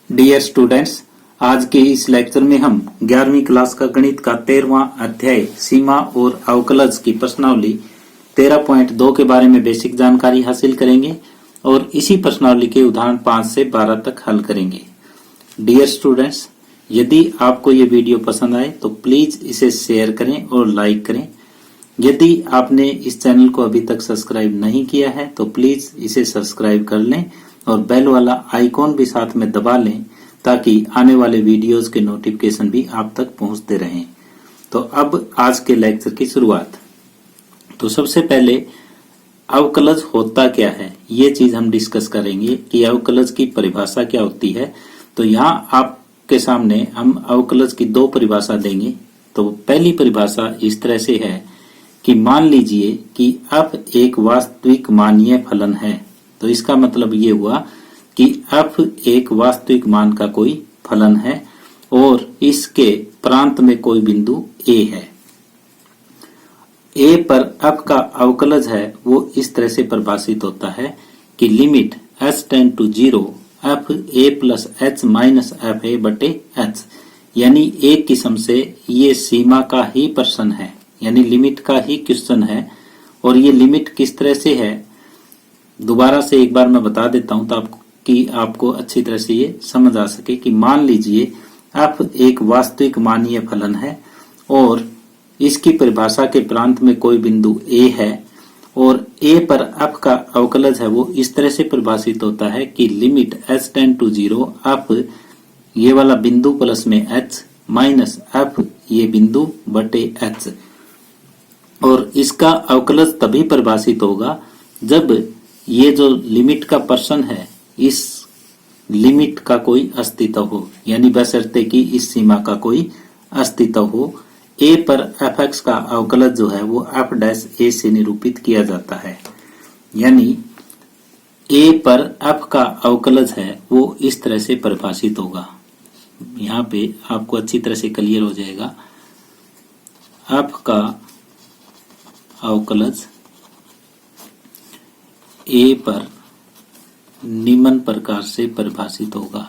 Dear students, आज के इस लेक्चर में हम 11वीं क्लास का गणित का 13वां अध्याय सीमा और अवकलज की प्रश्नावली 13.2 के बारे में बेसिक जानकारी हासिल करेंगे और इसी प्रश्नावली के उदाहरण 5 से 12 तक हल करेंगे। डियर स्टूडेंट्स, यदि आपको ये वीडियो पसंद आए तो प्लीज इसे शेयर करें और लाइक करें। यदि आपने इस चैनल को अभी तक सब्सक्राइब नहीं किया है तो प्लीज इसे सब्सक्राइब कर लें और बेल वाला आइकॉन भी साथ में दबा लें ताकि आने वाले वीडियोस के नोटिफिकेशन भी आप तक पहुंचते रहें। तो अब आज के लेक्चर की शुरुआत। तो सबसे पहले अवकलज होता क्या है ये चीज हम डिस्कस करेंगे कि अवकलज की परिभाषा क्या होती है। तो यहाँ आपके सामने हम अवकलज की दो परिभाषा देंगे। तो पहली परिभाषा इस तरह से है कि मान लीजिए कि f एक वास्तविक मानीय फलन है। तो इसका मतलब ये हुआ कि f एक वास्तविक मान का कोई फलन है और इसके प्रांत में कोई बिंदु a है। a पर f का अवकलज है वो इस तरह से परिभाषित होता है कि limit h tend to 0 f a plus h minus f a बटे h, यानी एक किस्म से ये सीमा का ही प्रश्न है, यानी लिमिट का ही क्वेश्चन है। और ये लिमिट किस तरह से है दोबारा से एक बार मैं बता देता हूं ताकि आपको अच्छी तरह से ये समझ आ सके कि मान लीजिए f एक वास्तविक मानीय फलन है और इसकी परिभाषा के प्रांत में कोई बिंदु a है और a पर f का अवकलज है वो इस तरह से परिभाषित होता है कि limit h tend to 0 f ये वाला बिंदु प्लस में h माइनस f ये बिंदु बटे h। और इसका अवकलज तभी परिभाषित होगा जब ये जो लिमिट का प्रश्न है इस लिमिट का कोई अस्तित्व हो, यानी बशर्ते कि इस सीमा का कोई अस्तित्व हो। a पर fx का अवकलज जो है वो f डैश a से निरूपित किया जाता है, यानी a पर f का अवकलज है वो इस तरह से परिभाषित होगा। यहाँ पे आपको अच्छी तरह से क्लियर हो जाएगा। f का अवकलज a पर निम्न प्रकार से परिभाषित होगा।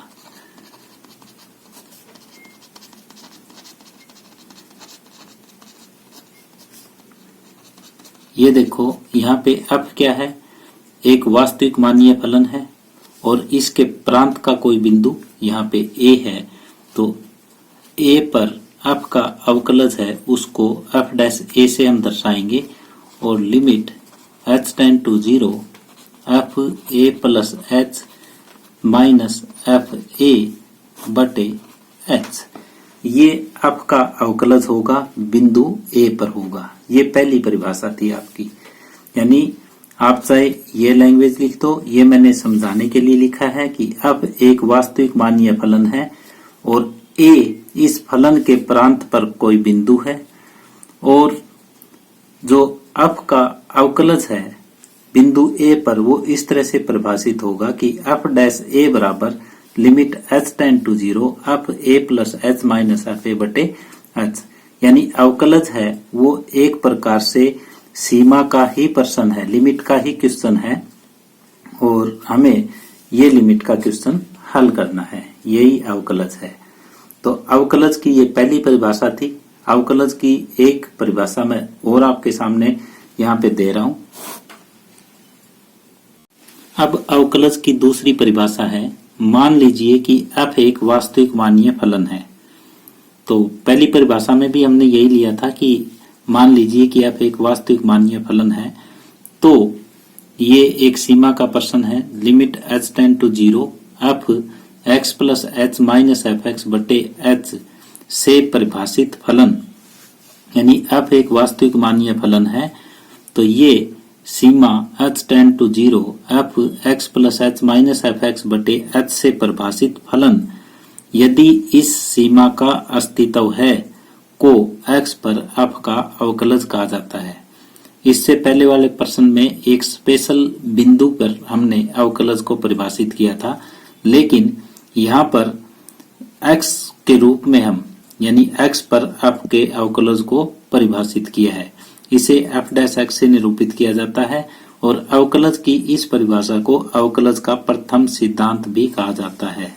ये देखो यहाँ पे f क्या है, एक वास्तविक मानीय फलन है और इसके प्रांत का कोई बिंदु यहाँ पे a है। तो a पर f का अवकलज है उसको f डैश a से हम दर्शाएंगे और limit h tend to 0 f a plus h minus f a बटे h, ये f का अवकलज होगा बिंदु a पर होगा। ये पहली परिभाषा थी आपकी, यानी आप चाहे ये लैंग्वेज लिख दो, ये मैंने समझाने के लिए लिखा है कि f एक वास्तविक मानीय फलन है और a इस फलन के प्रांत पर कोई बिंदु है और जो f का अवकलज है बिंदु a पर वो इस तरह से परिभाषित होगा कि f डैश a बराबर limit h tend to 0 f a plus h minus f a बटे h, यानी अवकलज है वो एक प्रकार से सीमा का ही प्रश्न है, लिमिट का ही क्वेश्चन है और हमें ये लिमिट का क्वेश्चन हल करना है, यही अवकलज है। तो अवकलज की ये पहली परिभाषा थी। अवकलज की एक परिभाषा मैं और आपके सामने यहाँ पे दे रहा हूं। अब अवकलज की दूसरी परिभाषा है, मान लीजिए कि f एक वास्तविक मानीय फलन है। तो पहली परिभाषा में भी हमने यही लिया था कि मान लीजिए कि f एक वास्तविक मानीय फलन है तो ये एक सीमा का प्रश्न है, limit h tend to 0 f x plus h minus f x बटे h से परिभाषित फलन, यानी f एक वास्तविक मानीय फलन है तो ये सीमा h tend to 0 f x plus h minus f x बटे h से परिभाषित फलन यदि इस सीमा का अस्तित्व है को x पर f का अवकलज कहा जाता है। इससे पहले वाले प्रश्न में एक स्पेशल बिंदु पर हमने अवकलज को परिभाषित किया था, लेकिन यहाँ पर x के रूप में हम यानी x पर f के अवकलज को परिभाषित किया है। इसे f डैश x से निरूपित किया जाता है और अवकलज की इस परिभाषा को अवकलज का प्रथम सिद्धांत भी कहा जाता है।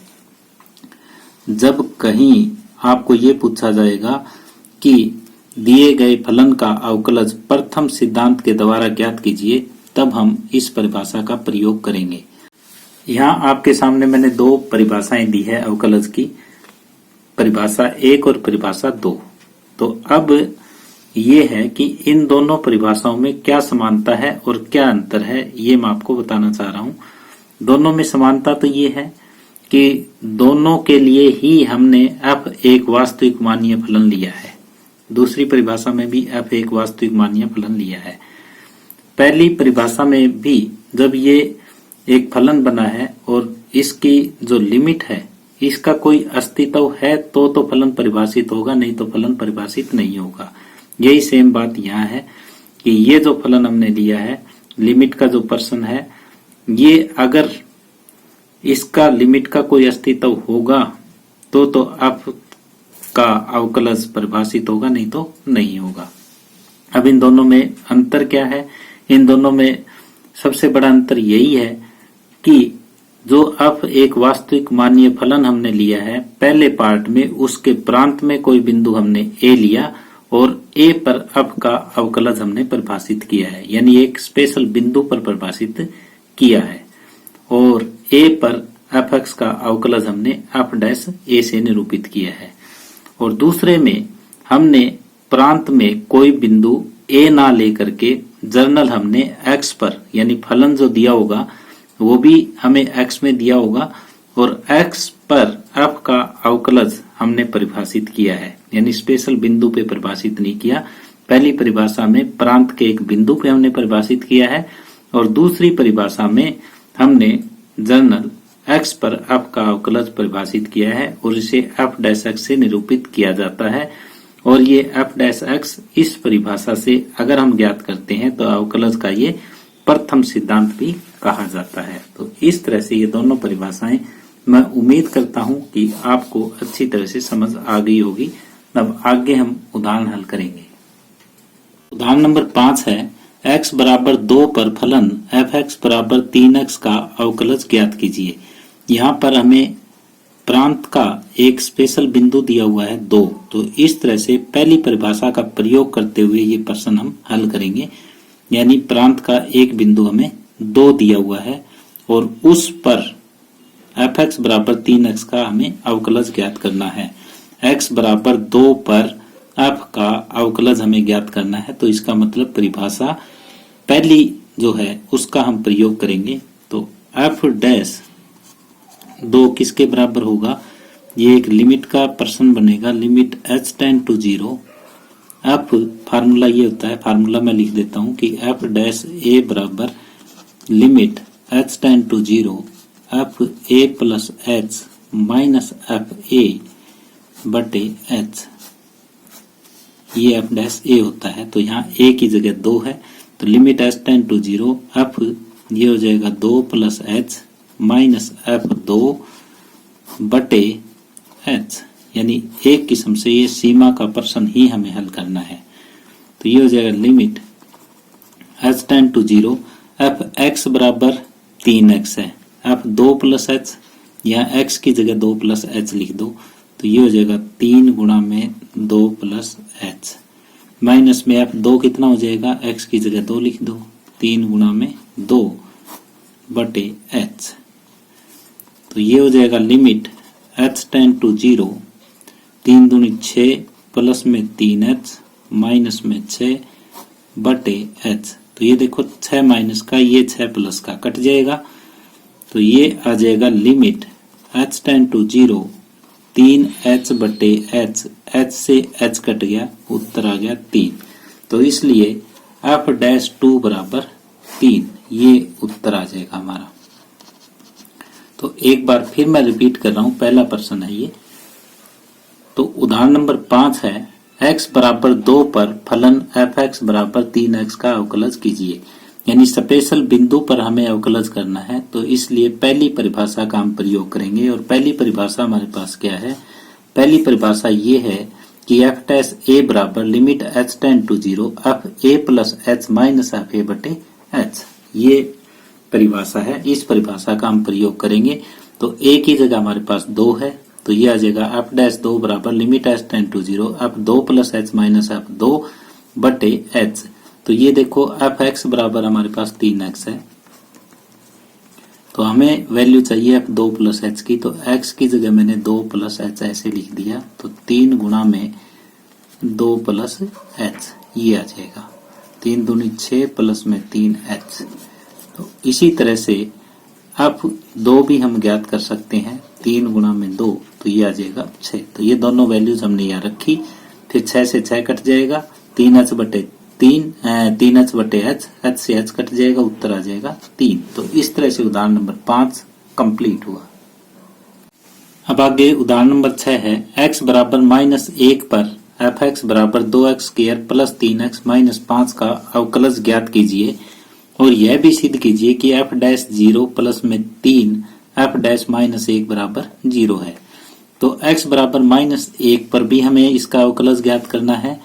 जब कहीं आपको ये पूछा जाएगा कि दिए गए फलन का अवकलज प्रथम सिद्धांत के द्वारा ज्ञात कीजिए, तब हम इस परिभाषा का प्रयोग करेंगे। यहाँ आपके सामने मैंने दो परिभाषाएं दी है अवकलज की, परिभाषा 1 और परिभाषा 2। तो अब ये है कि इन दोनों परिभाषाओं में क्या समानता है और क्या अंतर है, ये मैं आपको बताना चाह रहा हूं। दोनों में समानता तो ये है कि दोनों के लिए ही हमने f एक वास्तविक मानीय फलन लिया है। दूसरी परिभाषा में भी f एक वास्तविक मानीय फलन लिया है। पहली परिभाषा में भी जब ये एक फलन बना है और इसकी जो लिमिट है इसका कोई अस्तित्व है तो फलन परिभाषित होगा, नहीं तो फलन परिभाषित नहीं होगा। यही सेम बात यहाँ है कि ये जो फलन हमने लिया है, लिमिट का जो पर्सन है, ये अगर इसका लिमिट का कोई अस्तित्व होगा तो आपका अवकलज परिभाषित होगा, नहीं तो नहीं होगा। अब इन दोनों में अंतर क्या है? इन दोनों में सबसे बड़ा अंतर यही है कि जो f एक वास्तविक मानीय फलन हमने लिया है, पहले पार्ट में उसके प्रांत में कोई बिंदु हमने a लिया और a पर f का अवकलज हमने परिभाषित किया है, यानी एक स्पेशल बिंदु पर परिभाषित किया है, और a पर fx का अवकलज हमने f डैश a से निरूपित किया है। और दूसरे में हमने प्रांत में कोई बिंदु a ना लेकर के जर्नल हमने x पर, यानी फलन जो दिया होगा वो भी हमें x में दिया होगा और x पर f का अवकलज हमने परिभाषित किया है, यानी स्पेशल बिंदु पे परिभाषित नहीं किया। पहली परिभाषा में प्रांत के एक बिंदु पे हमने परिभाषित किया है और दूसरी परिभाषा में हमने जर्नल x पर f का अवकलज परिभाषित किया है और इसे f डैश x से निरूपित किया जाता है। और ये f डैश x इस परिभाषा से अगर हम ज्ञात करते हैं तो अवकलज का ये प्रथम सिद्धांत भी कहा जाता है। तो इस तरह से ये दोनों परिभाषाएं मैं उम्मीद करता हूं कि आपको अच्छी तरह से समझ आ गई होगी। अब आगे हम उदाहरण हल करेंगे। उदाहरण नंबर 5 है, x बराबर 2 पर फलन f(x) बराबर 3x का अवकलज ज्ञात कीजिए। यहाँ पर हमें प्रांत का एक स्पेशल बिंदु दिया हुआ है 2। तो इस तरह से पहली परिभाषा का प्रयोग करते हुए ये प्रश्न हम हल करेंगे, यानी प्रांत का एक बिंदु हमें 2 दिया हुआ है और उस पर f(x) बराबर 3x का हमें अवकलज ज्ञात करना है। x बराबर 2 पर f का अवकलज हमें ज्ञात करना है, तो इसका मतलब परिभाषा पहली जो है उसका हम प्रयोग करेंगे। तो f डैश 2 किसके बराबर होगा? ये एक लिमिट का पर्सन बनेगा, limit h tend to 0। f formula ये होता है, फार्मूला मैं लिख देता हूं कि f डैश a बराबर limit h tend to 0 f a plus h minus f a बटे h, ये f डैश a होता है। तो यहाँ a की जगह 2 है, तो limit h tend to 0 f ये हो जाएगा 2 प्लस h माइनस f 2 बटे h, यानी एक किस्म से ये सीमा का प्रश्न ही हमें हल करना है। तो ये हो जाएगा limit h tend to 0 f x बराबर 3x है, f 2 प्लस h, यहाँ x की जगह 2 प्लस h लिख दो, तो ये हो जाएगा 3 गुणा में 2 प्लस h, माइनस में f 2 कितना हो जाएगा, x की जगह 2 लिख दो, 3 गुणा में 2 बटे h। तो ये हो जाएगा लिमिट h टेंड टू 0 3 दूनी 6 प्लस में 3h माइनस में 6 बटे h। तो ये देखो 6 माइनस का ये 6 प्लस का कट जाएगा, तो ये आ जाएगा limit h tend to 0 3h बटे h, h से h कट गया, उत्तर आ गया 3। तो इसलिए f डैश 2 बराबर 3, ये उत्तर आ जाएगा हमारा। तो एक बार फिर मैं रिपीट कर रहा हूं, पहला प्रश्न है ये। तो उदाहरण नंबर 5 है, x बराबर 2 पर फलन f(x) बराबर 3x का अवकलज कीजिए, यानी स्पेशल बिंदु पर हमें अवकलज करना है। तो इसलिए पहली परिभाषा का हम प्रयोग करेंगे और पहली परिभाषा हमारे पास क्या है? पहली परिभाषा ये है कि f डैश a बराबर limit h tend to 0 f a plus h minus f a बटे h, ये परिभाषा है। इस परिभाषा का हम प्रयोग करेंगे। तो a की जगह हमारे पास 2 है, तो ये आ जाएगा एफ डैश 2 बराबर limit h tend to 0 f 2 plus h minus f 2 बटे एच। तो ये देखो एफ एक्स बराबर हमारे पास 3x है, तो हमें वैल्यू चाहिए एफ 2 प्लस एच की, तो x की जगह मैंने 2 प्लस एच ऐसे लिख दिया, तो 3 गुणा में 2 प्लस एच ये आ जाएगा, 3 दूनी 6 प्लस में 3h। तो इसी तरह से अब 2 भी हम ज्ञात कर सकते हैं, 3 गुणा में 2 तो ये आ जाएगा 6। तो ये दोनों वैल्यूज हमने यहाँ रखी, फिर 6 से 6 कट जाएगा, 3h बटे 3h बटे h से h कट जाएगा, उत्तर आ जाएगा 3। तो इस तरह से उदाहरण नंबर 5 कंप्लीट हुआ। अब आगे उदाहरण नंबर 6 है, x बराबर -1 पर एफ एक्स बराबर 2x square plus 3x minus 5 का अवकलज ज्ञात कीजिए और यह भी सिद्ध कीजिए कि एफ डैश 0 प्लस में 3 एफ डैश -1 बराबर 0 है। तो x बराबर -1 पर भी हमें इसका अवकलज ज्ञात करना है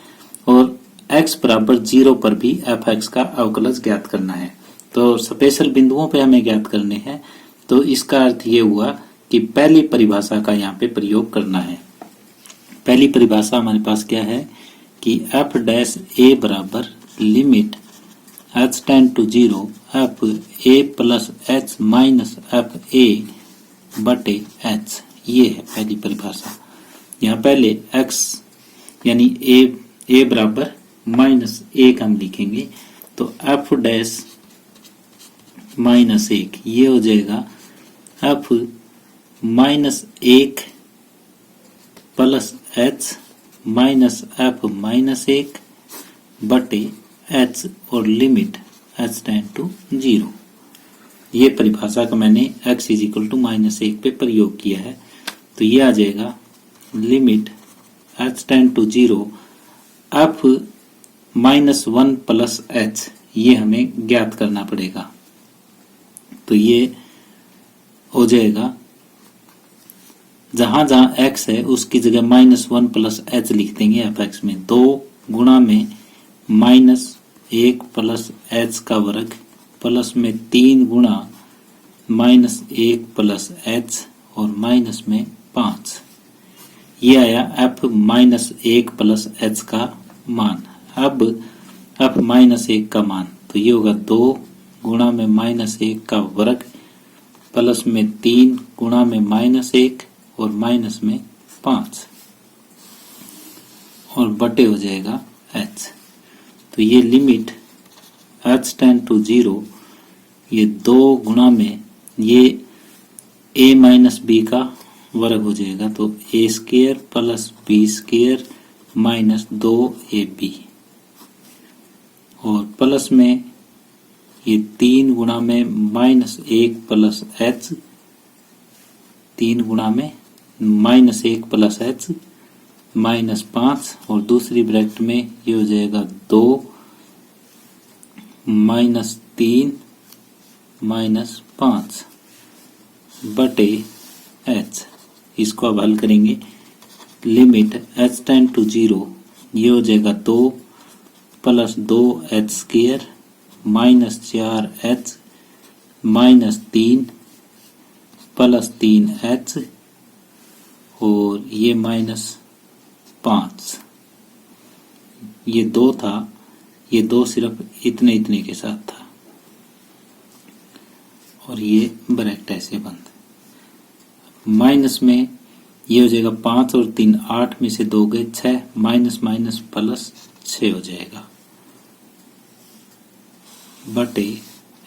और x बराबर 0 पर भी एफ एक्स का अवकलज ज्ञात करना है। तो स्पेशल बिंदुओं पे हमें ज्ञात करने हैं। तो इसका अर्थ ये हुआ कि पहली परिभाषा का यहाँ पे प्रयोग करना है। पहली परिभाषा हमारे पास क्या है कि एफ डैश ए बराबर limit h tend to 0 f a plus h minus f a बटे एच, ये है पहली परिभाषा। यहाँ पहले x यानी ए बराबर -1 हम लिखेंगे, तो एफ डैश -1 ये हो जाएगा F -1 plus h minus F -1 बटे एच और लिमिट एच टेंड टू 0। ये परिभाषा का मैंने x इज इक्वल टू -1 पे प्रयोग किया है। तो ये आ जाएगा limit h tend to 0 f -1 plus h, ये हमें ज्ञात करना पड़ेगा। तो ये हो जाएगा, जहां जहां x है उसकी जगह -1 प्लस एच लिख देंगे एफ एक्स में, 2 गुणा में -1 प्लस एच का वर्ग प्लस में 3 गुणा -1 प्लस एच और माइनस में 5, ये आया एफ -1 प्लस एच का मान। अब एफ -1 का मान तो ये होगा 2 गुणा में -1 का वर्ग प्लस में 3 गुणा में -1 और माइनस में 5 और बटे हो जाएगा h। तो ये लिमिट h टेंड टू 0, ये 2 गुणा में ये a माइनस बी का वर्ग हो जाएगा, तो a square plus b square minus 2ab और प्लस में ये 3 गुणा में -1 प्लस h, 3 गुणा में -1 प्लस एच -5 और दूसरी ब्रैकेट में ये हो जाएगा 2 -3 -5 बटे एच। इसको अब हल करेंगे, लिमिट एच टेंड टू 0 ये हो जाएगा 2 plus 2h square -4h -3 plus 3h और ये -5, ये 2 था, ये 2 सिर्फ इतने के साथ था और ये ब्रैकेट ऐसे बंद। माइनस में ये हो जाएगा 5 और 3 8 में से 2 गए 6 माइनस माइनस प्लस 6 हो जाएगा बटे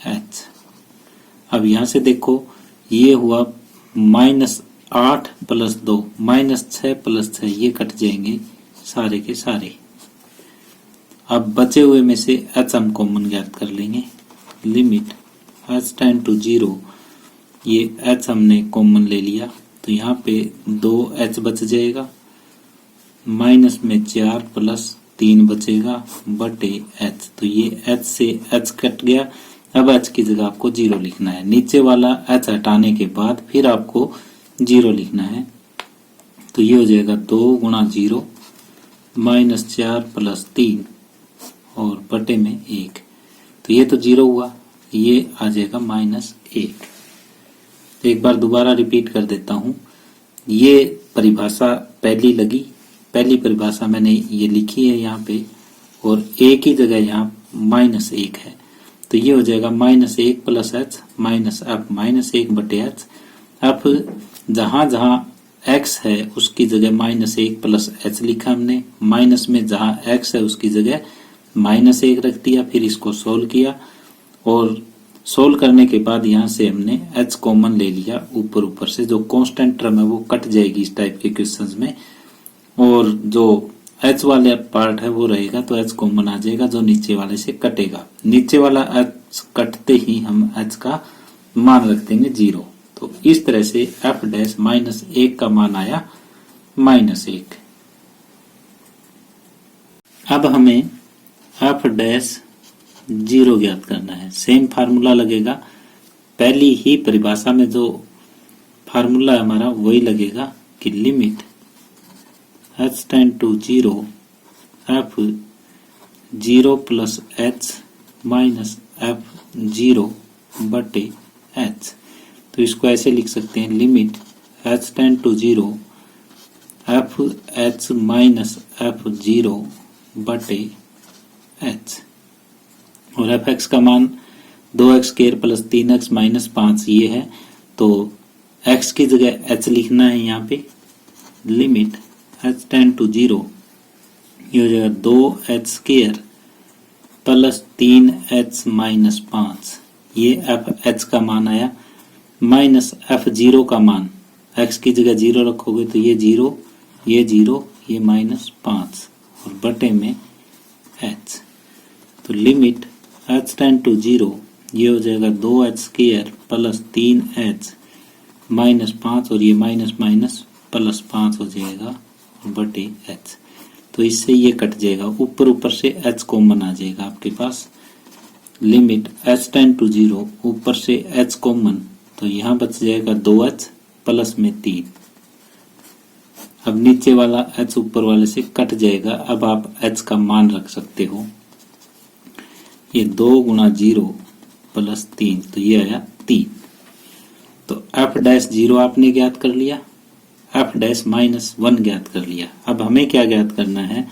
h। अब यहां से देखो ये हुआ -8 प्लस 2 -6 प्लस 6, ये कट जाएंगे सारे के सारे। अब बचे हुए में से h हम कॉमन ज्ञात कर लेंगे, लिमिट h टेंड टू 0 ये h हमने कॉमन ले लिया, तो यहाँ पे 2h बच जाएगा, माइनस में 4 प्लस 3 बचेगा बटे h। तो ये h से h कट गया। अब h की जगह आपको 0 लिखना है, नीचे वाला h हटाने के बाद फिर आपको 0 लिखना है। तो ये हो जाएगा 2 गुणा 0 -4 प्लस 3 और बटे में 1, तो ये तो 0 हुआ, ये आ जाएगा -1। एक बार दोबारा रिपीट कर देता हूं, ये परिभाषा पहली लगी, पहली परिभाषा मैंने ये लिखी है यहाँ पे, और a की जगह यहाँ -1 है, तो ये हो जाएगा -1 प्लस एच माइनस एफ -1 बटे एच। अब जहां जहां x है उसकी जगह -1 प्लस एच लिखा हमने, माइनस में जहां x है उसकी जगह -1 रख दिया, फिर इसको सोल्व किया, और सोल्व करने के बाद यहाँ से हमने h कॉमन ले लिया, ऊपर ऊपर से जो कांस्टेंट टर्म है वो कट जाएगी इस टाइप के क्वेश्चंस में, और जो h वाले पार्ट है वो रहेगा, तो h कॉमन आ जाएगा जो नीचे वाले से कटेगा। नीचे वाला h कटते ही हम h का मान रख देंगे 0। तो इस तरह से f डैश -1 का मान आया -1। अब हमें f डैश 0 ज्ञात करना है। सेम फार्मूला लगेगा, पहली ही परिभाषा में जो फार्मूला है हमारा वही लगेगा कि limit h tend to 0 f 0 plus h minus f 0 बटे h। तो इसको ऐसे लिख सकते हैं, limit h tend to 0 f h minus f 0 बटे h, और एफ एक्स का मान 2x square plus 3x minus 5 ये है, तो x की जगह h लिखना है यहाँ पे, लिमिट h टेंड टू 0 ये हो जाएगा 2h square plus 3h minus 5, ये एफ h का मान आया, माइनस f0 का मान, x की जगह 0 रखोगे तो ये 0 ये -5 और बटे में h। तो लिमिट h टेंड टू 0 ये हो जाएगा 2h square plus 3h minus 5, और ये माइनस माइनस प्लस 5 हो जाएगा बटे h। तो इससे ये कट जाएगा, ऊपर ऊपर से h कॉमन आ जाएगा आपके पास। लिमिट h टेंड टू 0 ऊपर से h कॉमन, तो यहाँ बच जाएगा 2h प्लस में 3। अब नीचे वाला h ऊपर वाले से कट जाएगा। अब आप h का मान रख सकते हो, ये 2 गुणा 0 प्लस 3, तो ये आया 3। तो f डैश 0 आपने ज्ञात कर लिया, f डैश -1 ज्ञात कर लिया। अब हमें क्या ज्ञात करना है,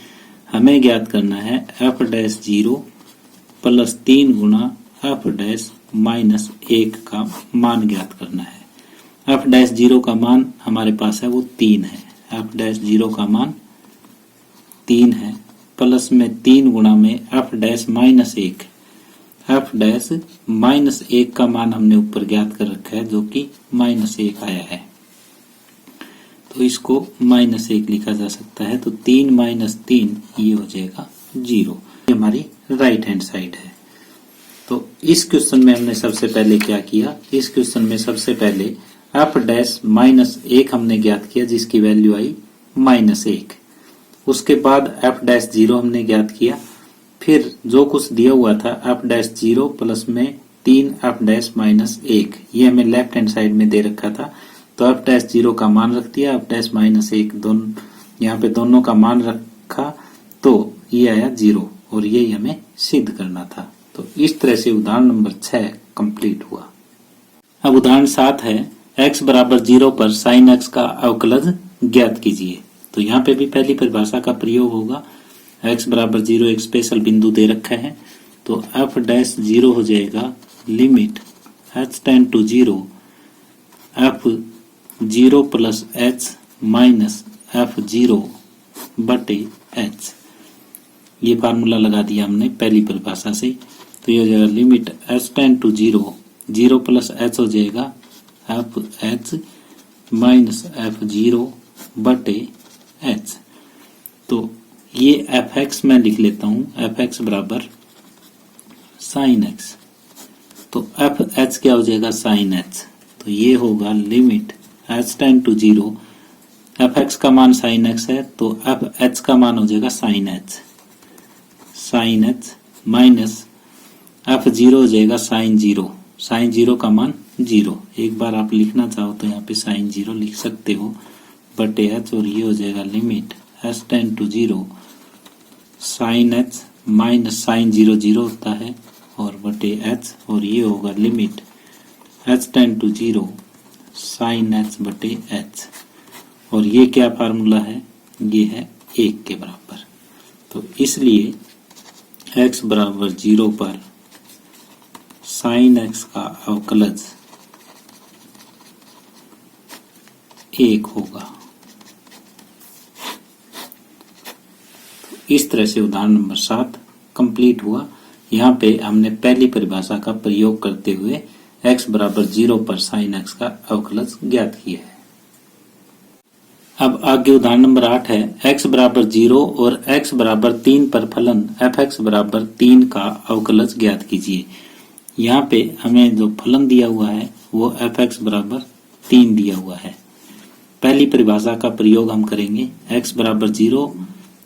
हमें ज्ञात करना है f डैश 0 प्लस 3 गुणा f डैश -1 का मान ज्ञात करना है। f डैश 0 का मान हमारे पास है वो 3 है, f डैश 0 का मान 3 है, प्लस में 3 गुणा में f डैश -1, f डैश -1 का मान हमने ऊपर ज्ञात कर रखा है जो कि -1 आया है, तो इसको -1 लिखा जा सकता है। तो 3 - 3 ये हो जाएगा 0, ये हमारी राइट हैंड साइड है। तो इस क्वेश्चन में हमने सबसे पहले क्या किया, इस क्वेश्चन में सबसे पहले f डैश -1 हमने ज्ञात किया जिसकी वैल्यू आई -1, उसके बाद f डैश 0 हमने ज्ञात किया, फिर जो कुछ दिया हुआ था f डैश 0 प्लस में 3 f डैश -1 ये हमें लेफ्ट हैंड साइड में दे रखा था, तो f डैश 0 का मान रख दिया, f डैश -1 दोनों यहाँ पे दोनों का मान रखा, तो ये आया 0, और यही हमें सिद्ध करना था। तो इस तरह से उदाहरण नंबर 6 कंप्लीट हुआ। अब उदाहरण 7 है, x बराबर 0 पर sin x का अवकलज ज्ञात कीजिए। तो यहाँ पे भी पहली परिभाषा का प्रयोग होगा। x बराबर 0 एक स्पेशल बिंदु दे रखा है, तो f डैश 0 हो जाएगा limit h tend to 0 f 0 plus h minus f 0 बटे h। ये फार्मूला लगा दिया हमने पहली परिभाषा से, तो ये हो जाएगा limit h tend to 0 plus h हो जाएगा f h माइनस f 0 बटे h। तो ये एफ एक्स मैं लिख लेता हूं, एफ एक्स बराबर साइन एक्स, तो एफ एच क्या हो जाएगा साइन एच, तो ये होगा limit h tend to 0, f x का मान साइन एक्स है तो एफ एच का मान हो जाएगा साइन एच माइनस एफ 0 हो जाएगा साइन 0 का मान 0। एक बार आप लिखना चाहो तो यहाँ पे साइन 0 लिख सकते हो बटे एच, और ये हो जाएगा limit h tend to 0 sine h minus sine 0 होता है और बटे एच, और ये होगा limit h tend to 0 sine h बटे एच। और ये क्या फार्मूला है, ये है 1 के बराबर। तो इसलिए x बराबर 0 पर साइन x का अवकलज 1 होगा। इस तरह से उदाहरण नंबर 7 कंप्लीट हुआ। यहाँ पे हमने पहली परिभाषा का प्रयोग करते हुए x बराबर 0 पर साइन x का अवकलज ज्ञात किया है। अब आगे उदाहरण नंबर 8 है, x बराबर 0 और x बराबर 3 पर फलन fx बराबर 3 का अवकलज ज्ञात कीजिए। यहाँ पे हमें जो फलन दिया हुआ है वो fx बराबर 3 दिया हुआ है। पहली परिभाषा का प्रयोग हम करेंगे, x बराबर 0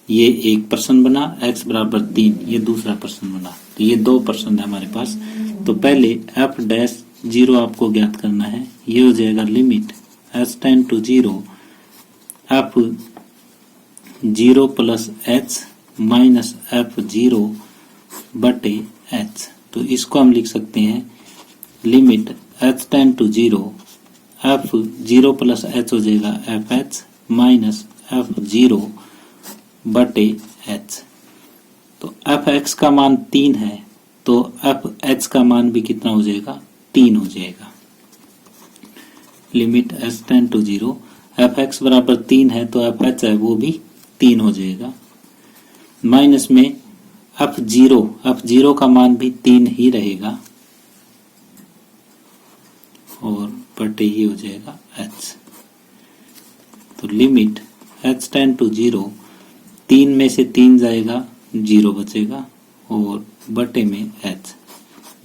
ये एक प्रश्न बना, x बराबर 3 ये दूसरा प्रश्न बना, तो ये 2 प्रश्न है हमारे पास। तो पहले f डैश 0 आपको ज्ञात करना है। ये हो जाएगा limit h tend to 0 f 0 plus h minus f0 बटे h। तो इसको हम लिख सकते हैं limit h tend to 0 f 0 plus h हो जाएगा fh माइनस f0 बटे h। तो fx का मान 3 है तो fh का मान भी कितना हो जाएगा, 3 हो जाएगा। Limit h tend to 0 fx बराबर 3 है तो fh है वो भी 3 हो जाएगा। माइनस में f0 का मान भी 3 ही रहेगा और बटे ही हो जाएगा h। तो लिमिट h टेंड टू 0 3 में से 3 जाएगा 0 बचेगा और बटे में h।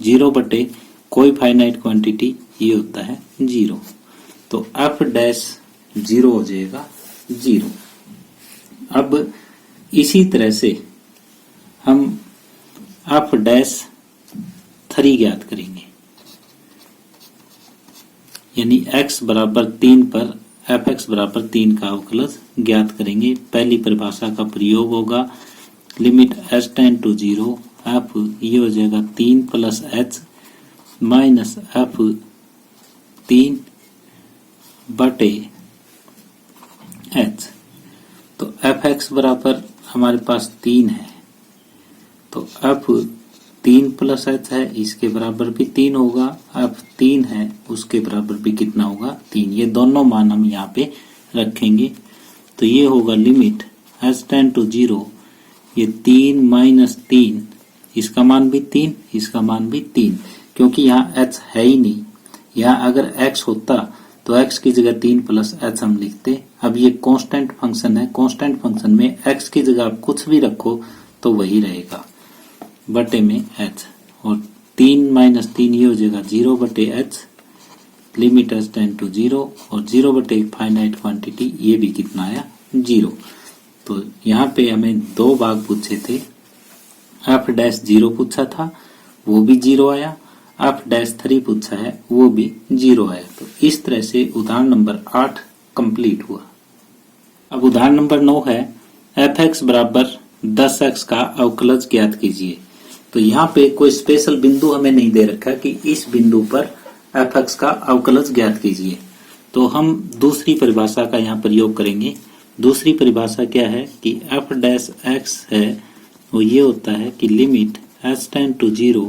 0 बटे कोई फाइनाइट क्वांटिटी ये होता है 0। तो f डैश 0 हो जाएगा 0। अब इसी तरह से हम f डैश 3 ज्ञात करेंगे, यानी x बराबर 3 पर fx बराबर 3 का अवकलज ज्ञात करेंगे। पहली परिभाषा का प्रयोग होगा, limit h tend to 0 f ये हो जाएगा 3 प्लस h माइनस f3 बटे h। तो fx बराबर हमारे पास 3 है तो f3 प्लस h है, इसके बराबर भी 3 होगा। f3 है उसके बराबर भी कितना होगा, 3। ये दोनों मान हम यहाँ पे रखेंगे तो ये होगा लिमिट h टेंड टू 0 ये 3 माइनस 3, इसका मान भी 3 इसका मान भी 3, क्योंकि यहाँ h है ही नहीं। यहाँ अगर x होता तो x की जगह 3 प्लस h हम लिखते। अब ये कांस्टेंट फंक्शन है, कांस्टेंट फंक्शन में x की जगह आप कुछ भी रखो तो वही रहेगा बटे में h, और 3 माइनस 3 ये हो जाएगा 0 बटे h। Limit h tend to 0 और 0 बटे फाइनाइट क्वांटिटी ये भी कितना आया, 0। तो यहाँ पे हमें 2 भाग पूछे थे, f डैश 0 पूछा था वो भी 0 आया, f डैश 3 पूछा है वो भी 0 आया। तो इस तरह से उदाहरण नंबर 8 कंप्लीट हुआ। अब उदाहरण नंबर 9 है, fx बराबर 10x का अवकलज ज्ञात कीजिए। तो यहाँ पे कोई स्पेशल बिंदु हमें नहीं दे रखा कि इस बिंदु पर fx का अवकलज ज्ञात कीजिए। तो हम दूसरी परिभाषा का यहाँ प्रयोग करेंगे। दूसरी परिभाषा क्या है कि f डैश x है वो ये होता है कि limit h tend to 0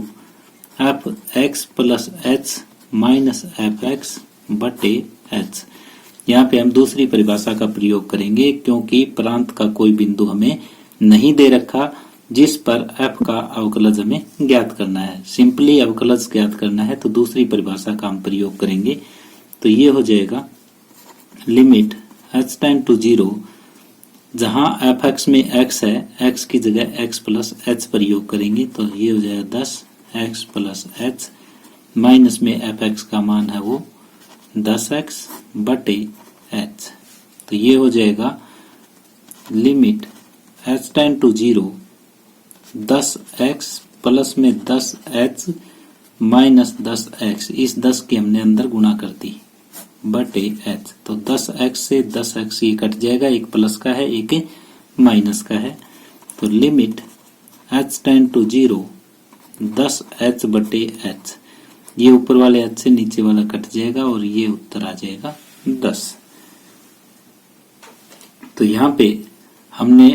f(x) plus h minus f(x) बटे h। यहाँ पे हम दूसरी परिभाषा का प्रयोग करेंगे क्योंकि प्रांत का कोई बिंदु हमें नहीं दे रखा जिस पर f का अवकलज हमें ज्ञात करना है। सिंपली अवकलज ज्ञात करना है तो दूसरी परिभाषा का हम प्रयोग करेंगे। तो ये हो जाएगा लिमिट h टेंड टू 0 जहां fx में x है, x की जगह x प्लस h प्रयोग करेंगे तो ये हो जाएगा 10x प्लस h माइनस में fx का मान है वो 10x बटे h। तो ये हो जाएगा limit h tend to 0 10x plus में 10h माइनस 10x, इस 10 की हमने अंदर गुणा कर दी बटे h। तो 10x से 10x ये कट जाएगा, एक प्लस का है एक माइनस का है। तो limit h tend to 0 10h बटे h, ये ऊपर वाले h से नीचे वाला कट जाएगा और ये उत्तर आ जाएगा 10। तो यहाँ पे हमने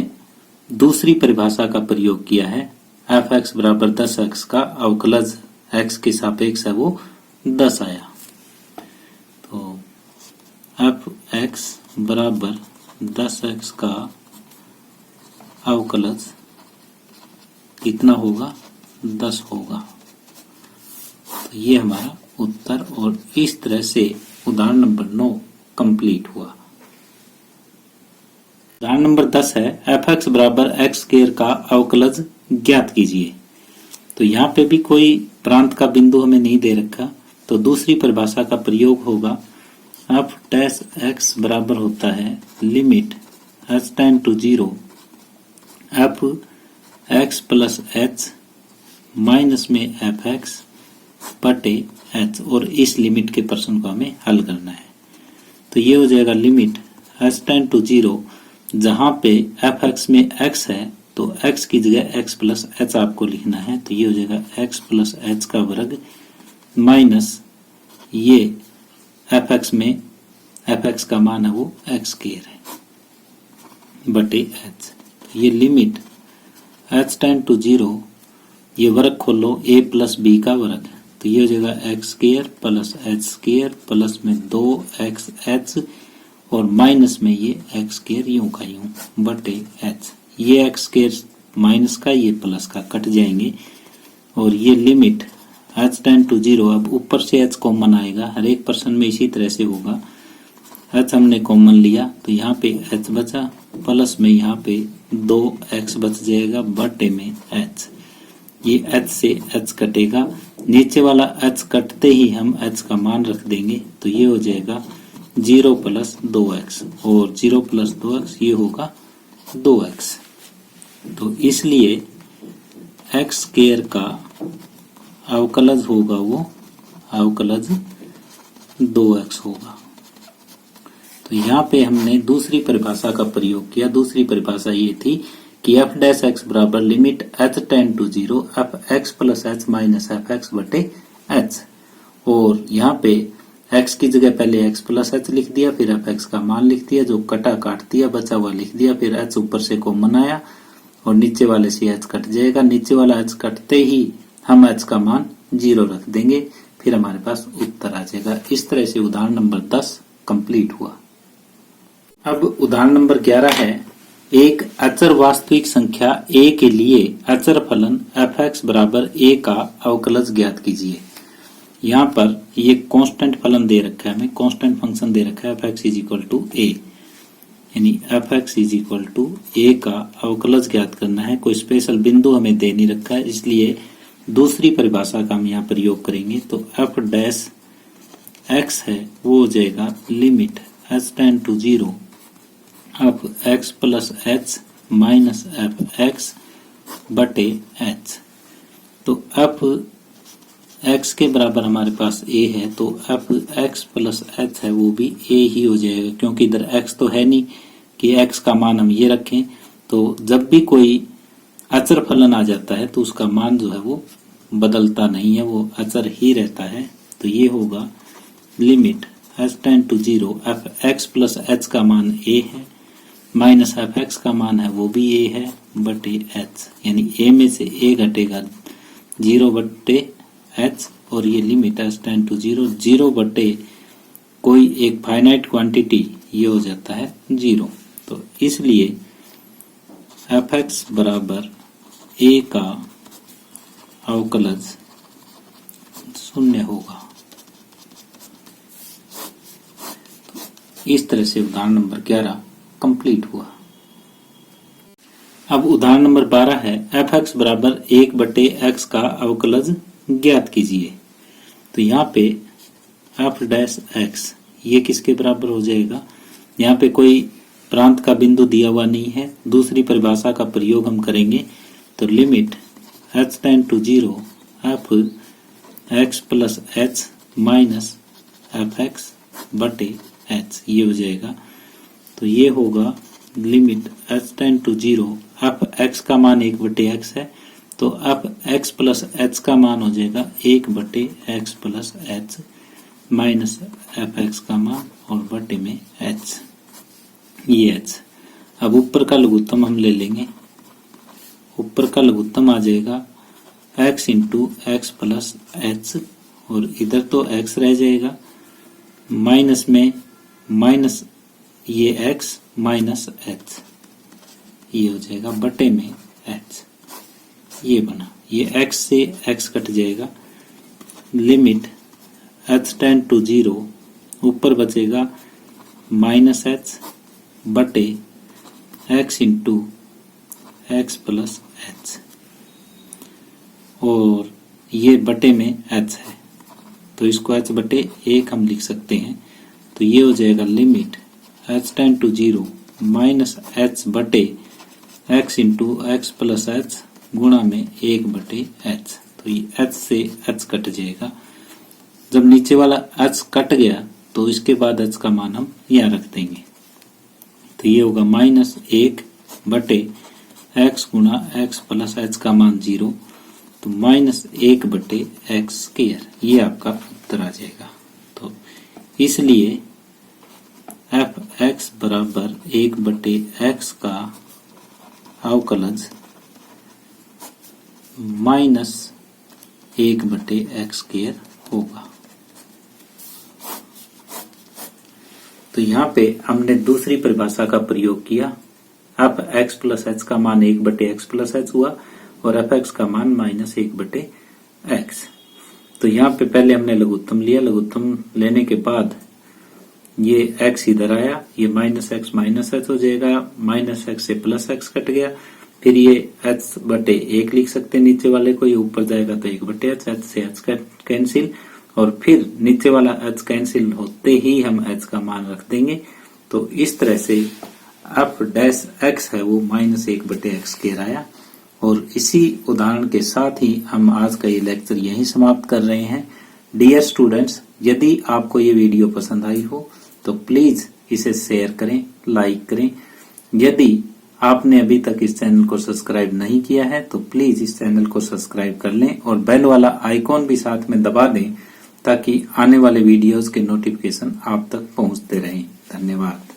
दूसरी परिभाषा का प्रयोग किया है। एफ एक्स बराबर 10x का अवकलज x के सापेक्ष है वो 10 आया। तो एफ एक्स बराबर 10x का अवकलज कितना होगा? 10 होगा। तो ये हमारा उत्तर, और इस तरह से उदाहरण नंबर 9 कंप्लीट हुआ। उदाहरण नंबर 10 है एफ एक्स बराबर एक्स स्क्वायर का अवकलज ज्ञात कीजिए। तो यहाँ पे भी कोई प्रांत का बिंदु हमें नहीं दे रखा, तो दूसरी परिभाषा का प्रयोग होगा। एफ डैश एक्स बराबर होता है limit h tend to 0 f x plus h minus में एफ एक्स बटे एच, और इस लिमिट के प्रश्न को हमें हल करना है। तो ये हो जाएगा लिमिट एच टेंड टू 0, जहां पे एफ एक्स में एक्स है तो x की जगह x प्लस एच आपको लिखना है। तो ये हो जाएगा x प्लस एच का वर्ग माइनस ये एफ एक्स में एफ एक्स का मान है वो एक्स स्क्वायर है बटे एच। ये लिमिट एच टेंड टू 0, ये वर्ग खोलो a प्लस बी का वर्ग, तो ये हो जाएगा x square plus H square plus में 2xh और माइनस में ये एक्स स्क्वायर यूं का यूं बटे एच। ये एक्स स्क्वायर माइनस का ये प्लस का कट जाएंगे, और ये लिमिट एच टेंड टू 0, अब ऊपर से एच कॉमन आएगा, हर एक पर्सन में इसी तरह से होगा। एच हमने कॉमन लिया तो यहाँ पे एच बचा, प्लस में यहाँ पे 2x बच जाएगा बटे में एच। ये h से h कटेगा, नीचे वाला h कटते ही हम h का मान रख देंगे, तो ये हो जाएगा 0 प्लस 2x, और 0 प्लस 2x ये होगा 2x। तो इसलिए x स्क्वायर का अवकलज होगा वो अवकलज 2x होगा। तो यहाँ पे हमने दूसरी परिभाषा का प्रयोग किया। दूसरी परिभाषा ये थी कि एफ डैश एक्स बराबर limit h tend to 0 f x plus h minus f x बटे एच, और यहाँ पे x की जगह पहले x प्लस एच लिख दिया, फिर एफ एक्स का मान लिख दिया, जो कटा काट दिया, बचा हुआ लिख दिया, फिर h ऊपर से कॉमन आया और नीचे वाले से h कट जाएगा। नीचे वाला h कटते ही हम h का मान 0 रख देंगे, फिर हमारे पास उत्तर आ जाएगा। इस तरह से उदाहरण नंबर 10 कंप्लीट हुआ। अब उदाहरण नंबर 11 है एक अचर वास्तविक संख्या a के लिए अचर फलन एफ एक्स बराबर a का अवकलज ज्ञात कीजिए। यहाँ पर ये कांस्टेंट फलन दे रखा है, हमें कांस्टेंट फंक्शन दे रखा है f x is equal to a, यानी f x is equal to a का अवकलज ज्ञात करना है। कोई स्पेशल बिंदु हमें दे नहीं रखा है, इसलिए दूसरी परिभाषा का हम यहाँ प्रयोग करेंगे। तो एफ डैश एक्स है वो हो जाएगा limit h tend to 0 f x plus h minus f x बटे एच। तो एफ एक्स के बराबर हमारे पास a है, तो एफ एक्स प्लस एच है वो भी a ही हो जाएगा, क्योंकि इधर x तो है नहीं कि x का मान हम ये रखें। तो जब भी कोई अचर फलन आ जाता है तो उसका मान जो है वो बदलता नहीं है, वो अचर ही रहता है। तो ये होगा limit h tend to 0 f x plus h का मान a है माइनस एफ एक्स का मान है वो भी a है बटे एच, यानी a में से a घटेगा 0 बटे एच, और ये लिमिट एच टेंड टू 0 बटे कोई एक फाइनाइट क्वांटिटी ये हो जाता है 0। तो इसलिए एफ एक्स बराबर a का अवकलज 0 होगा। इस तरह से उदाहरण नंबर 11 कंप्लीट हुआ। अब उदाहरण नंबर 12 है एफ एक्स बराबर 1 बटे एक्स का अवकलज ज्ञात कीजिए। तो यहाँ पे एफ डैश एक्स ये किसके बराबर हो जाएगा? यहाँ पे कोई प्रांत का बिंदु दिया हुआ नहीं है, दूसरी परिभाषा का प्रयोग हम करेंगे। तो limit h tend to 0 f x plus h minus f x बटे एच ये हो जाएगा। तो ये होगा limit h tend to 0 f x का मान 1 बटे एक्स है, तो एफ एक्स प्लस एच का मान हो जाएगा 1 बटे x plus h minus f x का मान और बटे में एच, ये एच। अब ऊपर का लघुत्तम हम ले लेंगे। ऊपर का लघुत्तम आ जाएगा x into x plus H, और इधर तो x रह जाएगा, माइनस में माइनस ये x माइनस एच, ये हो जाएगा बटे में h, ये बना। ये x से x कट जाएगा, लिमिट h टेंड टू 0, ऊपर बचेगा माइनस एच बटे x into x plus H, और ये बटे में h है तो इसको h बटे 1 हम लिख सकते हैं। तो ये हो जाएगा limit h tend to 0 minus h बटे x into x plus h गुणा में 1 बटे h। तो ये h से h कट जाएगा। जब नीचे वाला h कट गया तो इसके बाद h का मान हम यहाँ रख देंगे। तो ये होगा माइनस 1 बटे x गुणा एक्स प्लस एच का मान 0, तो माइनस 1 बटे एक्स स्क्वायर, ये आपका उत्तर आ जाएगा। तो इसलिए एफ एक्स बराबर 1 बटे एक्स का अवकलज माइनस 1 बटे एक्स स्क्वायर होगा। तो यहाँ पे हमने दूसरी परिभाषा का प्रयोग किया। एफ एक्स प्लस एच का मान 1 बटे एक्स प्लस एच हुआ और एफ एक्स का मान माइनस 1 बटे एक्स। तो यहाँ पे पहले हमने लघुत्तम लिया, लघुत्तम लेने के बाद ये x इधर आया, ये माइनस एक्स माइनस एच हो जाएगा, माइनस एक्स से प्लस एक्स कट गया, फिर ये h बटे 1 लिख सकते हैं नीचे वाले को, ये ऊपर जाएगा तो 1 बटे h, h से h कैंसिल, और फिर नीचे वाला h कैंसिल होते ही हम h का मान रख देंगे। तो इस तरह से एफ डैश x है वो माइनस 1 बटे एक्स स्क्वायर आया। और इसी उदाहरण के साथ ही हम आज का ये लेक्चर यहीं समाप्त कर रहे हैं। डियर स्टूडेंट्स, यदि आपको ये वीडियो पसंद आई हो तो प्लीज इसे शेयर करें, लाइक करें। यदि आपने अभी तक इस चैनल को सब्सक्राइब नहीं किया है तो प्लीज इस चैनल को सब्सक्राइब कर लें और बेल वाला आइकॉन भी साथ में दबा दें ताकि आने वाले वीडियोस के नोटिफिकेशन आप तक पहुंचते रहें। धन्यवाद।